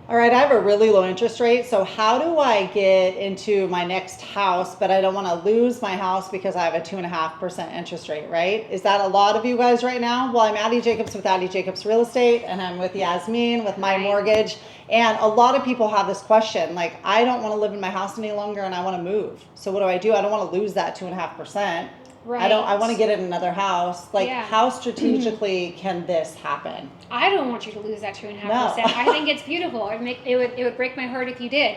All right, I have a really low interest rate, so how do I get into my next house, but I don't want to lose my house because I have a 2.5% interest rate, right? Is that a lot of you guys right now? Well, I'm Addie Jacobs with Addie Jacobs Real Estate, and I'm with Yasmeen with My Mortgage. And a lot of people have this question, like, I don't want to live in my house any longer and I want to move. So what do? I don't want to lose that 2.5%. Right. I want to get in another house. Like, Yeah. how strategically can this happen? I don't want you to lose that 2.5%. No. I think it's beautiful. It would break my heart if you did.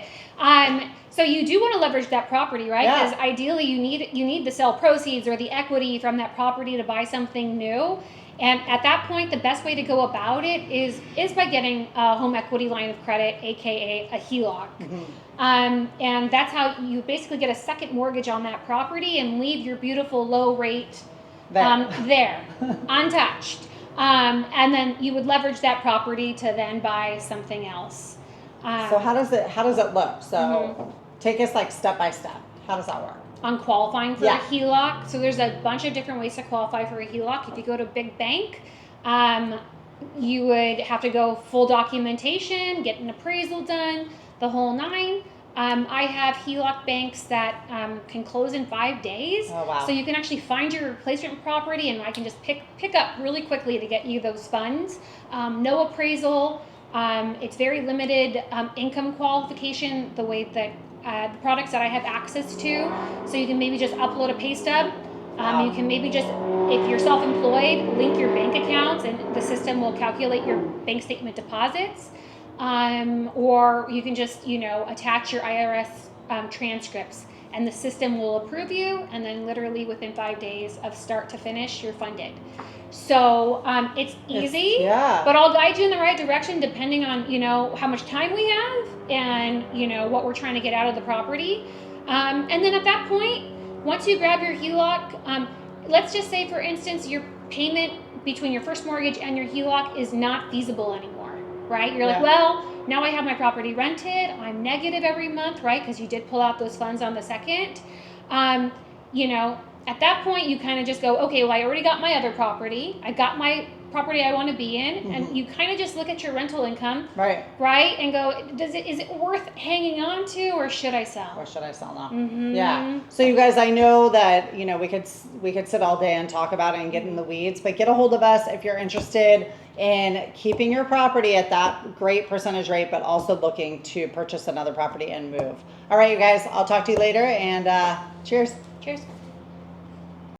So you do want to leverage that property, right? Yeah. Because ideally you need the sell proceeds or the equity from that property to buy something new. And at that point, the best way to go about it is by getting a home equity line of credit, aka a HELOC. And that's how you basically get a second mortgage on that property and leave your beautiful low rate there untouched. And then you would leverage that property to then buy something else. So how does it look? So take us like step by step. How does that work? On qualifying for a HELOC. So there's a bunch of different ways to qualify for a HELOC. If you go to a big bank, you would have to go full documentation, get an appraisal done, the whole nine. I have HELOC banks that can close in 5 days. Oh, wow. So you can actually find your replacement property, and I can just pick up really quickly to get you those funds. No appraisal. It's very limited income qualification, the way that the products that I have access to. So you can maybe just upload a pay stub. You can maybe just, if you're self-employed, link your bank accounts and the system will calculate your bank statement deposits. Or you can just, attach your IRS transcripts and the system will approve you, and then literally within 5 days of start to finish, you're funded. So it's easy, but I'll guide you in the right direction depending on, how much time we have and, what we're trying to get out of the property. And then at that point, once you grab your HELOC, let's just say, for instance, your payment between your first mortgage and your HELOC is not feasible anymore, right? You're like, well, now I have my property rented. I'm negative every month, right? Because you did pull out those funds on the second. At that point, you kind of just go, okay, well, I already got my other property. I got my property I want to be in. And you kind of just look at your rental income, right? And go, is it worth hanging on to, or should I sell? Or should I sell now? Yeah. So you guys, I know that, we could sit all day and talk about it and get in the weeds, but get a hold of us if you're interested in keeping your property at that great percentage rate, but also looking to purchase another property and move. All right, you guys, I'll talk to you later, and cheers. Cheers.